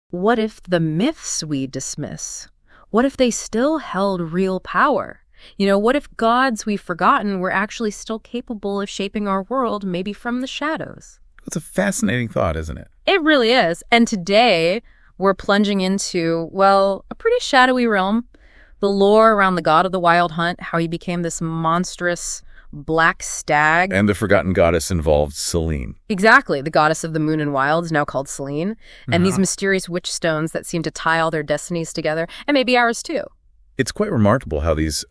What if the myths we dismiss, what if they still held real power? What if gods we've forgotten were actually still capable of shaping our world, maybe from the shadows? It's a fascinating thought, isn't it? It really is. And today, we're plunging into, well, a pretty shadowy realm. The lore around the god of the wild hunt, how he became this monstrous black stag. And the forgotten goddess involved, Selene. Exactly. The goddess of the moon and wilds, now called Selene. And these mysterious witch stones that seem to tie all their destinies together, and maybe ours too. It's quite remarkable how these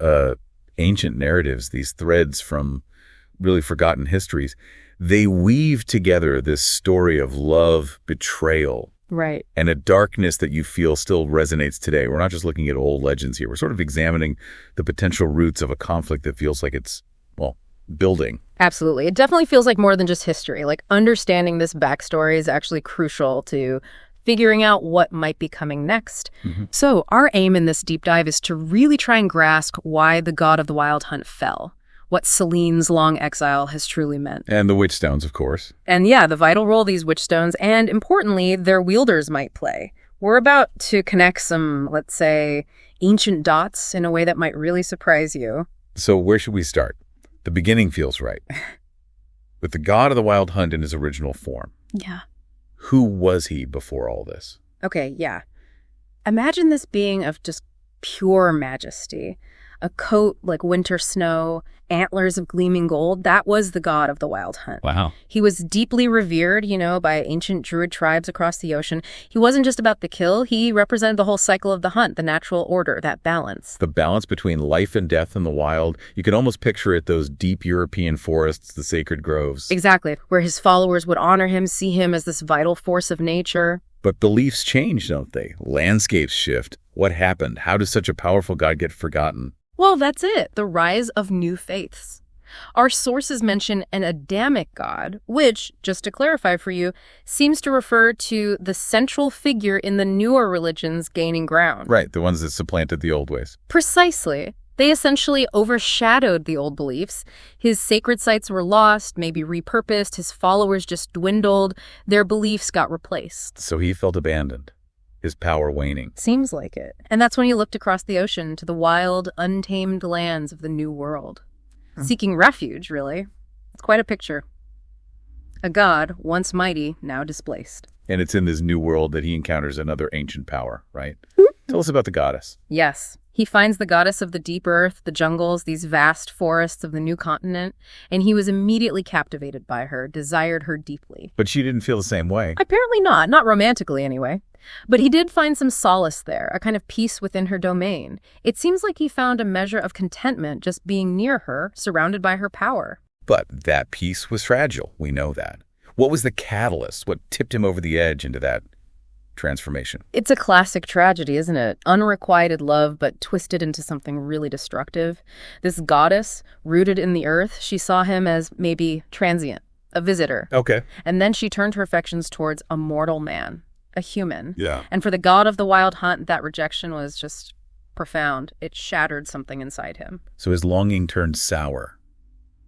ancient narratives, these threads from really forgotten histories, they weave together this story of love, betrayal, right, and a darkness that you feel still resonates today. We're not just looking at old legends here. We're sort of examining the potential roots of a conflict that feels like it's, well, building. Absolutely. It definitely feels like more than just history. Like, understanding this backstory is actually crucial to figuring out what might be coming next. So our aim in this deep dive is to really try and grasp why the god of the wild hunt fell, what Selene's long exile has truly meant. And the witch stones, of course. And yeah, the vital role these witch stones, and importantly, their wielders might play. We're about to connect some, let's say, ancient dots in a way that might really surprise you. So where should we start? The beginning feels right. With the god of the wild hunt in his original form. Yeah. Who was he before all this? Okay, yeah. Imagine this being of just pure majesty. A coat like winter snow, antlers of gleaming gold. That was the god of the wild hunt. Wow. He was deeply revered, by ancient druid tribes across the ocean. He wasn't just about the kill. He represented the whole cycle of the hunt, the natural order, that balance. The balance between life and death in the wild. You can almost picture it, those deep European forests, the sacred groves. Exactly, where his followers would honor him, see him as this vital force of nature. But beliefs change, don't they? Landscapes shift. What happened? How does such a powerful god get forgotten? Well, that's it. The rise of new faiths. Our sources mention an Adamic god, which, just to clarify for you, seems to refer to the central figure in the newer religions gaining ground. Right, the ones that supplanted the old ways. Precisely. They essentially overshadowed the old beliefs. His sacred sites were lost, maybe repurposed, his followers just dwindled, their beliefs got replaced. So he felt abandoned. His power waning. Seems like it. And that's when he looked across the ocean to the wild, untamed lands of the New World. Seeking refuge, really. It's quite a picture. A god, once mighty, now displaced. And it's in this new world that he encounters another ancient power, right? Tell us about the goddess. Yes. He finds the goddess of the deep earth, the jungles, these vast forests of the new continent, and he was immediately captivated by her, desired her deeply. But she didn't feel the same way. Apparently not romantically anyway. But he did find some solace there, a kind of peace within her domain. It seems like he found a measure of contentment just being near her, surrounded by her power. But that peace was fragile, we know that. What was the catalyst? What tipped him over the edge into that transformation? It's a classic tragedy, isn't it? Unrequited love, but twisted into something really destructive. This goddess, rooted in the earth, she saw him as maybe transient, a visitor. Okay. And then she turned her affections towards a mortal man, a human. Yeah. And for the god of the wild hunt, that rejection was just profound. It shattered something inside him. So his longing turned sour.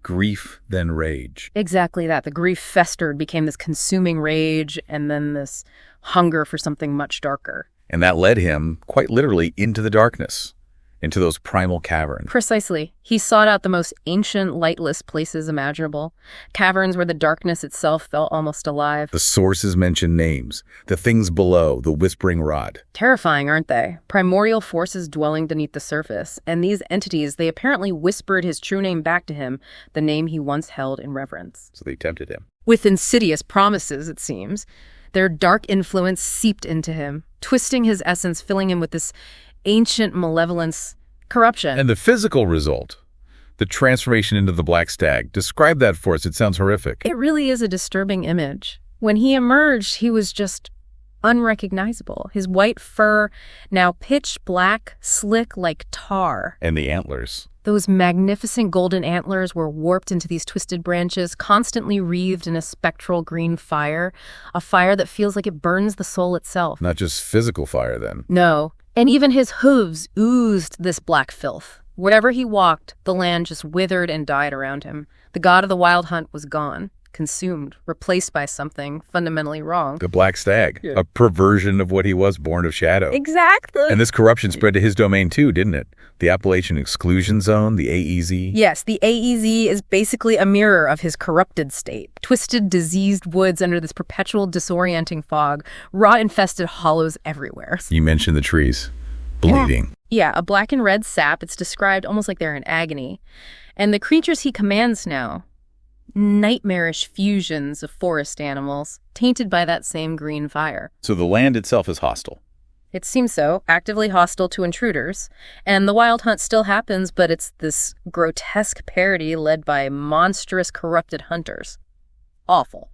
Grief, then rage. Exactly that. The grief festered, became this consuming rage, and then this hunger for something much darker. And that led him, quite literally, into the darkness, into those primal caverns. Precisely. He sought out the most ancient, lightless places imaginable. Caverns where the darkness itself felt almost alive. The sources mention names, the things below, the whispering rod. Terrifying, aren't they? Primordial forces dwelling beneath the surface. And these entities, they apparently whispered his true name back to him, the name he once held in reverence. So they tempted him. With insidious promises, it seems. Their dark influence seeped into him, twisting his essence, filling him with this ancient malevolence, corruption. And the physical result, the transformation into the black stag. Describe that for us. It sounds horrific. It really is a disturbing image. When he emerged, he was just unrecognizable. His white fur, now pitch black, slick like tar. And the antlers. Those magnificent golden antlers were warped into these twisted branches, constantly wreathed in a spectral green fire, a fire that feels like it burns the soul itself. Not just physical fire, then. No. And even his hooves oozed this black filth. Wherever he walked, the land just withered and died around him. The god of the wild hunt was gone. consumed, replaced by something fundamentally wrong. The Black Stag, a perversion of what he was, born of shadow. Exactly. And this corruption spread to his domain too, didn't it? The Appalachian Exclusion Zone, the A.E.Z. Yes, the A.E.Z. is basically a mirror of his corrupted state. Twisted, diseased woods under this perpetual disorienting fog, rot-infested hollows everywhere. You mentioned the trees. Bleeding. Yeah, a black and red sap. It's described almost like they're in agony. And the creatures he commands now, nightmarish fusions of forest animals, tainted by that same green fire. So the land itself is hostile. It seems so, actively hostile to intruders. And the wild hunt still happens, but it's this grotesque parody led by monstrous, corrupted hunters. Awful.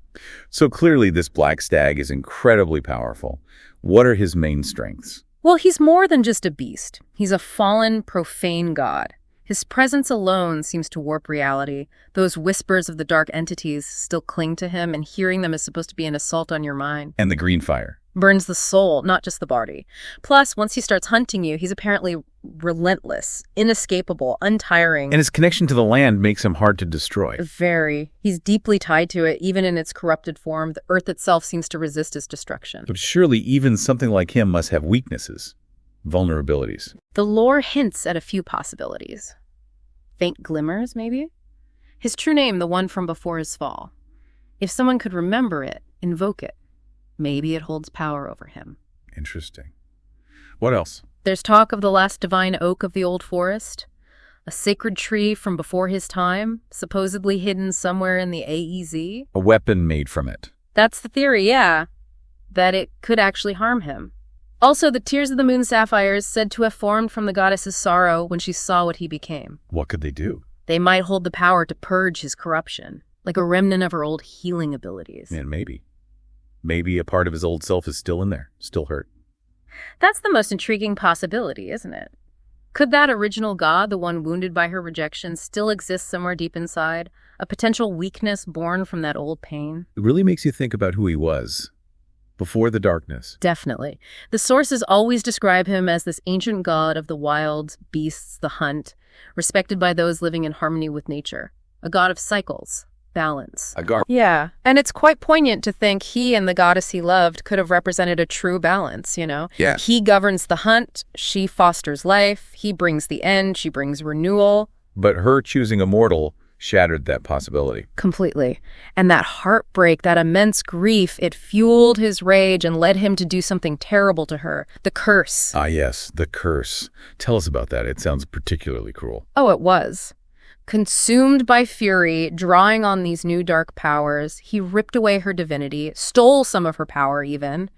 So clearly this Black Stag is incredibly powerful. What are his main strengths? Well, he's more than just a beast. He's a fallen, profane god. His presence alone seems to warp reality. Those whispers of the dark entities still cling to him, and hearing them is supposed to be an assault on your mind. And the green fire. Burns the soul, not just the body. Plus, once he starts hunting you, he's apparently relentless, inescapable, untiring. And his connection to the land makes him hard to destroy. Very. He's deeply tied to it, even in its corrupted form. The earth itself seems to resist his destruction. But surely even something like him must have weaknesses, vulnerabilities. The lore hints at a few possibilities. Faint glimmers, maybe? His true name, the one from before his fall. If someone could remember it, invoke it, maybe it holds power over him. Interesting. What else? There's talk of the last divine oak of the old forest, a sacred tree from before his time, supposedly hidden somewhere in the A.E.Z. A weapon made from it. That's the theory, yeah, that it could actually harm him. Also, the tears of the moon sapphires said to have formed from the goddess's sorrow when she saw what he became. What could they do? They might hold the power to purge his corruption, like a remnant of her old healing abilities. And maybe a part of his old self is still in there, still hurt. That's the most intriguing possibility, isn't it? Could that original god, the one wounded by her rejection, still exist somewhere deep inside? A potential weakness born from that old pain? It really makes you think about who he was before the darkness. Definitely. The sources always describe him as this ancient god of the wild, beasts, the hunt, respected by those living in harmony with nature. A god of cycles, balance. Yeah, and it's quite poignant to think he and the goddess he loved could have represented a true balance, you know? Yeah. He governs the hunt, she fosters life, he brings the end, she brings renewal. But her choosing a mortal shattered that possibility. Completely. And that heartbreak, that immense grief, it fueled his rage and led him to do something terrible to her. The curse. Ah, yes, the curse. Tell us about that. It sounds particularly cruel. Oh, it was. Consumed by fury, drawing on these new dark powers, he ripped away her divinity, stole some of her power even,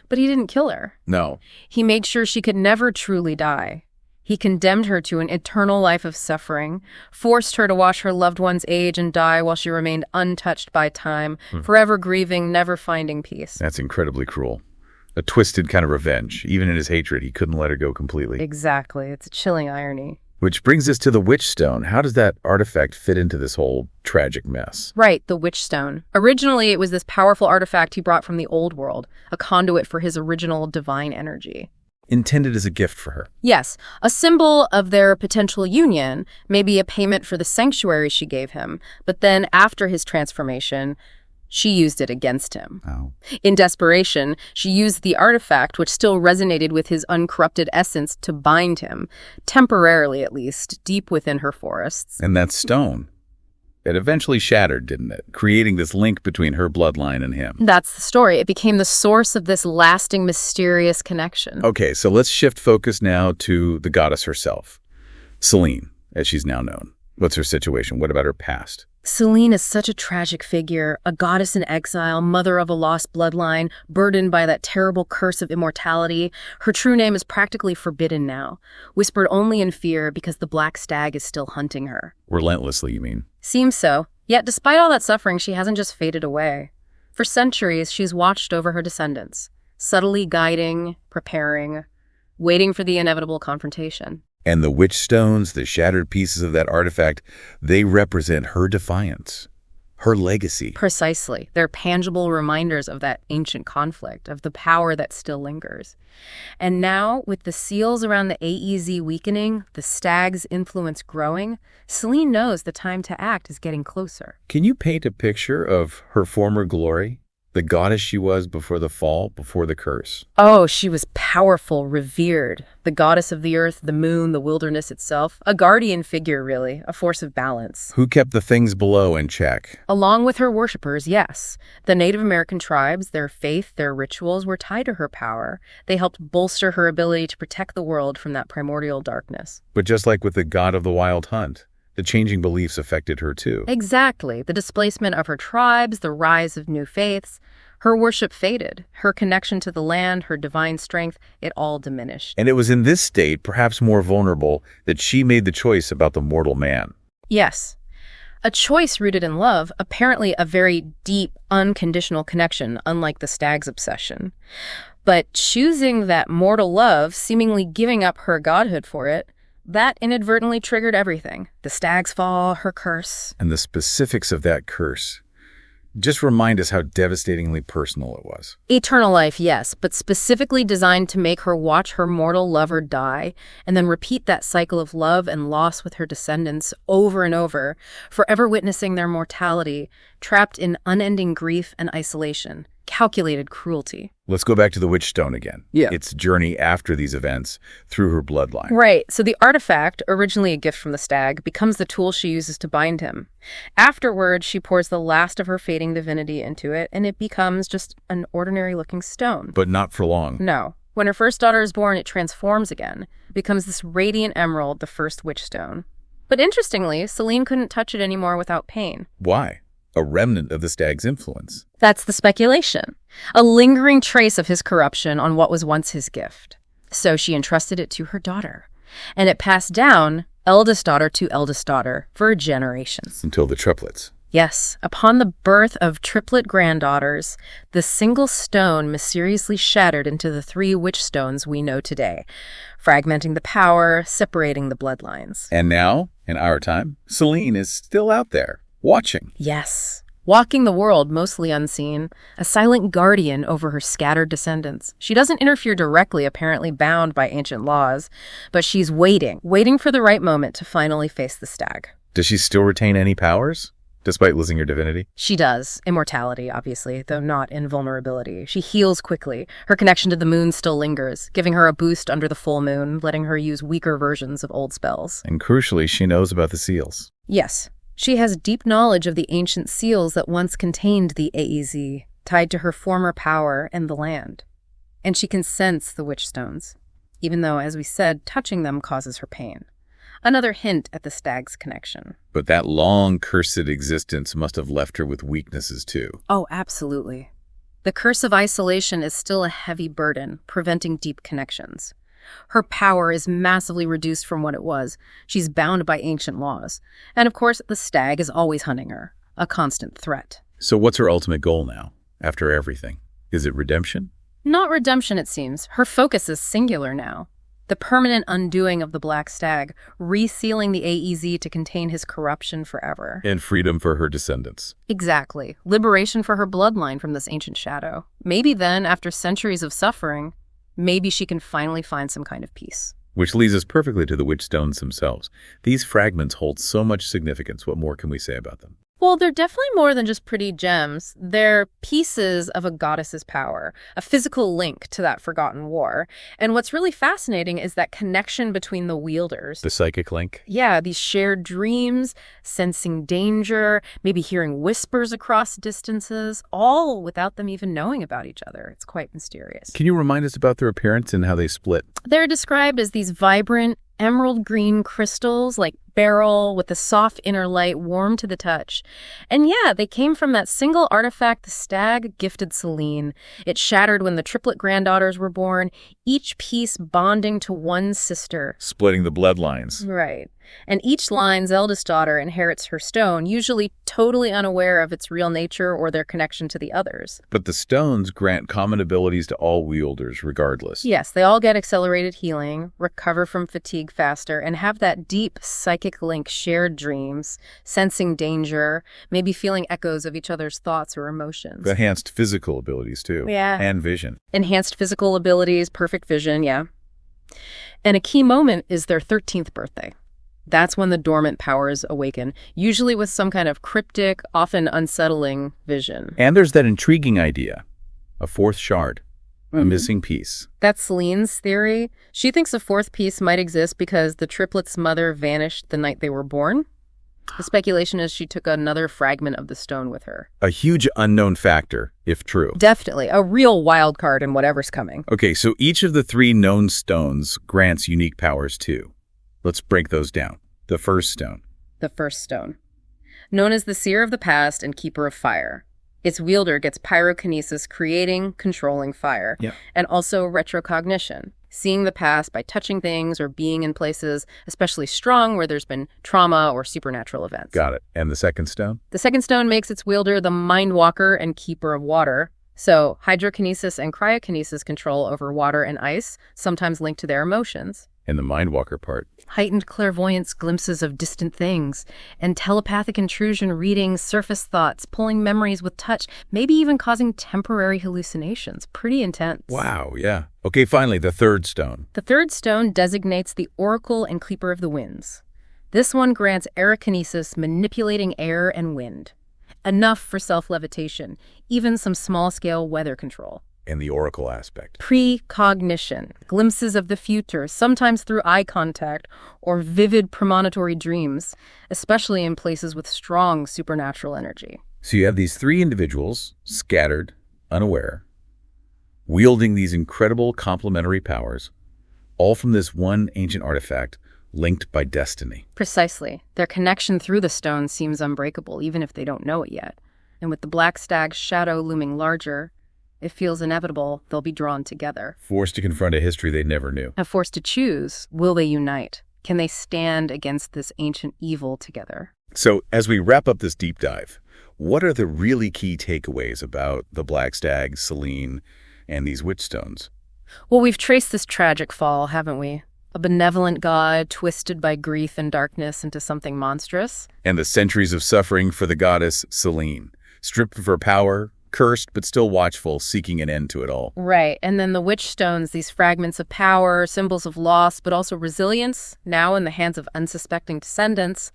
but he didn't kill her. No. He made sure she could never truly die. He condemned her to an eternal life of suffering, forced her to watch her loved ones age and die while she remained untouched by time, forever grieving, never finding peace. That's incredibly cruel. A twisted kind of revenge. Even in his hatred, he couldn't let her go completely. Exactly. It's a chilling irony. Which brings us to the Witch Stone. How does that artifact fit into this whole tragic mess? Right, the Witch Stone. Originally, it was this powerful artifact he brought from the old world, a conduit for his original divine energy. Intended as a gift for her. Yes, a symbol of their potential union, maybe a payment for the sanctuary she gave him, but then after his transformation, she used it against him. Oh. In desperation, she used the artifact, which still resonated with his uncorrupted essence, to bind him, temporarily at least, deep within her forests. And that stone, it eventually shattered, didn't it? Creating this link between her bloodline and him. That's the story. It became the source of this lasting, mysterious connection. Okay, so let's shift focus now to the goddess herself. Selene, as she's now known. What's her situation? What about her past? Selene is such a tragic figure, a goddess in exile, mother of a lost bloodline, burdened by that terrible curse of immortality. Her true name is practically forbidden now, whispered only in fear because the Black Stag is still hunting her. Relentlessly, you mean? Seems so. Yet despite all that suffering, she hasn't just faded away. For centuries, she's watched over her descendants, subtly guiding, preparing, waiting for the inevitable confrontation. And the witch stones, the shattered pieces of that artifact, they represent her defiance, Her legacy. Precisely. They're tangible reminders of that ancient conflict, of the power that still lingers. And now, with the seals around the A.E.Z. weakening, the stag's influence growing, Selene knows the time to act is getting closer. Can you paint a picture of her former glory? The goddess she was before the fall, before the curse? Oh, she was powerful, revered. The goddess of the earth, the moon, the wilderness itself. A guardian figure, really. A force of balance. Who kept the things below in check? Along with her worshippers, yes. The Native American tribes, their faith, their rituals were tied to her power. They helped bolster her ability to protect the world from that primordial darkness. But just like with the god of the wild hunt, the changing beliefs affected her too. Exactly. The displacement of her tribes, the rise of new faiths. Her worship faded. Her connection to the land, her divine strength, it all diminished. And it was in this state, perhaps more vulnerable, that she made the choice about the mortal man. Yes. A choice rooted in love, apparently a very deep, unconditional connection, unlike the stag's obsession. But choosing that mortal love, seemingly giving up her godhood for it, that inadvertently triggered everything. The stag's fall, her curse. And the specifics of that curse. Just remind us how devastatingly personal it was. Eternal life, yes, but specifically designed to make her watch her mortal lover die and then repeat that cycle of love and loss with her descendants over and over, forever witnessing their mortality, trapped in unending grief and isolation. Calculated cruelty. Let's go back to the witch stone again. Yeah. Its journey after these events through her bloodline. Right. So the artifact, originally a gift from the stag, becomes the tool she uses to bind him. Afterward, she pours the last of her fading divinity into it, and it becomes just an ordinary-looking stone. But not for long. No. When her first daughter is born, it transforms again. It becomes this radiant emerald, the first witch stone. But interestingly, Selene couldn't touch it anymore without pain. Why? A remnant of the stag's influence. That's the speculation. A lingering trace of his corruption on what was once his gift. So she entrusted it to her daughter. And it passed down, eldest daughter to eldest daughter, for generations. Until the triplets. Yes, upon the birth of triplet granddaughters, the single stone mysteriously shattered into the 3 witch stones we know today, fragmenting the power, separating the bloodlines. And now, in our time, Selene is still out there. Watching. Yes. Walking the world, mostly unseen, a silent guardian over her scattered descendants. She doesn't interfere directly, apparently bound by ancient laws, but she's waiting for the right moment to finally face the stag. Does she still retain any powers, despite losing her divinity? She does. Immortality, obviously, though not invulnerability. She heals quickly. Her connection to the moon still lingers, giving her a boost under the full moon, letting her use weaker versions of old spells. And crucially, she knows about the seals. Yes. She has deep knowledge of the ancient seals that once contained the A.E.Z., tied to her former power and the land. And she can sense the witch stones, even though, as we said, touching them causes her pain. Another hint at the stag's connection. But that long, cursed existence must have left her with weaknesses too. Oh, absolutely. The curse of isolation is still a heavy burden, preventing deep connections. Her power is massively reduced from what it was. She's bound by ancient laws. And of course, the stag is always hunting her, a constant threat. So what's her ultimate goal now, after everything? Is it redemption? Not redemption, it seems. Her focus is singular now. The permanent undoing of the black stag, resealing the A.E.Z. to contain his corruption forever. And freedom for her descendants. Exactly. Liberation for her bloodline from this ancient shadow. Maybe then, after centuries of suffering, maybe she can finally find some kind of peace. Which leads us perfectly to the witch stones themselves. These fragments hold so much significance. What more can we say about them? Well, they're definitely more than just pretty gems. They're pieces of a goddess's power, a physical link to that forgotten war. And what's really fascinating is that connection between the wielders. The psychic link? Yeah, these shared dreams, sensing danger, maybe hearing whispers across distances, all without them even knowing about each other. It's quite mysterious. Can you remind us about their appearance and how they split? They're described as these vibrant, emerald green crystals, like beryl, with the soft inner light warm to the touch. And yeah, they came from that single artifact the stag gifted Selene. It shattered when the triplet granddaughters were born, each piece bonding to one sister. Splitting the bloodlines. Right. And each line's eldest daughter inherits her stone, usually totally unaware of its real nature or their connection to the others. But the stones grant common abilities to all wielders regardless. Yes, they all get accelerated healing, recover from fatigue faster, and have that deep psychic psychic link, shared dreams, sensing danger, maybe feeling echoes of each other's thoughts or emotions. Enhanced physical abilities, too. Yeah. And vision. Enhanced physical abilities, perfect vision, yeah. And a key moment is their 13th birthday. That's when the dormant powers awaken, usually with some kind of cryptic, often unsettling vision. And there's that intriguing idea, a fourth shard, a missing piece. That's Celine's theory. She thinks a fourth piece might exist because the triplets' mother vanished the night they were born. The speculation is she took another fragment of the stone with her. A huge unknown factor, if true. Definitely. A real wild card in whatever's coming. Okay, so each of the 3 known stones grants unique powers, too. Let's break those down. The first stone. The first stone. Known as the Seer of the Past and Keeper of Fire. Its wielder gets pyrokinesis, creating, controlling fire. Yeah. And also retrocognition, seeing the past by touching things or being in places especially strong where there's been trauma or supernatural events. Got it. And the second stone? The second stone makes its wielder the Mind Walker and Keeper of Water. So hydrokinesis and cryokinesis control over water and ice, sometimes linked to their emotions. And the Mind Walker part? Heightened clairvoyance, glimpses of distant things, and telepathic intrusion, reading surface thoughts, pulling memories with touch, maybe even causing temporary hallucinations. Pretty intense. Wow, yeah. Okay, finally, the third stone. The third stone designates the Oracle and Keeper of the Winds. This one grants aerokinesis, manipulating air and wind. Enough for self-levitation, even some small-scale weather control. And the oracle aspect. Precognition, glimpses of the future, sometimes through eye contact or vivid premonitory dreams, especially in places with strong supernatural energy. So you have these 3 individuals, scattered, unaware, wielding these incredible complementary powers, all from this one ancient artifact linked by destiny. Precisely. Their connection through the stone seems unbreakable, even if they don't know it yet. And with the black stag's shadow looming larger, it feels inevitable they'll be drawn together. Forced to confront a history they never knew. And forced to choose, will they unite? Can they stand against this ancient evil together? So as we wrap up this deep dive, what are the really key takeaways about the Black Stag, Celine, and these witchstones? Well, we've traced this tragic fall, haven't we? A benevolent god twisted by grief and darkness into something monstrous. And the centuries of suffering for the goddess Celine, stripped of her power, cursed but still watchful, seeking an end to it all. Right, and then the witch stones, these fragments of power, symbols of loss, but also resilience, now in the hands of unsuspecting descendants,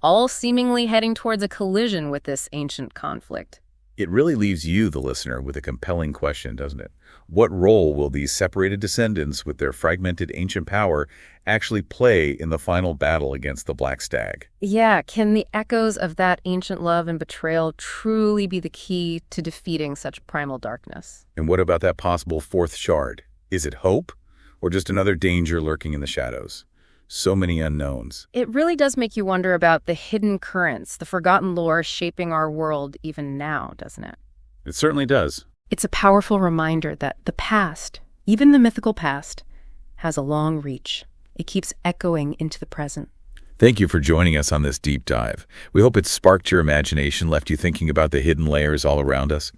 all seemingly heading towards a collision with this ancient conflict. It really leaves you, the listener, with a compelling question, doesn't it? What role will these separated descendants with their fragmented ancient power actually play in the final battle against the Black Stag? Yeah, can the echoes of that ancient love and betrayal truly be the key to defeating such primal darkness? And what about that possible fourth shard? Is it hope, or just another danger lurking in the shadows? So many unknowns. It really does make you wonder about the hidden currents, the forgotten lore shaping our world even now, doesn't it? It certainly does. It's a powerful reminder that the past, even the mythical past, has a long reach. It keeps echoing into the present. Thank you for joining us on this deep dive. We hope it sparked your imagination, left you thinking about the hidden layers all around us.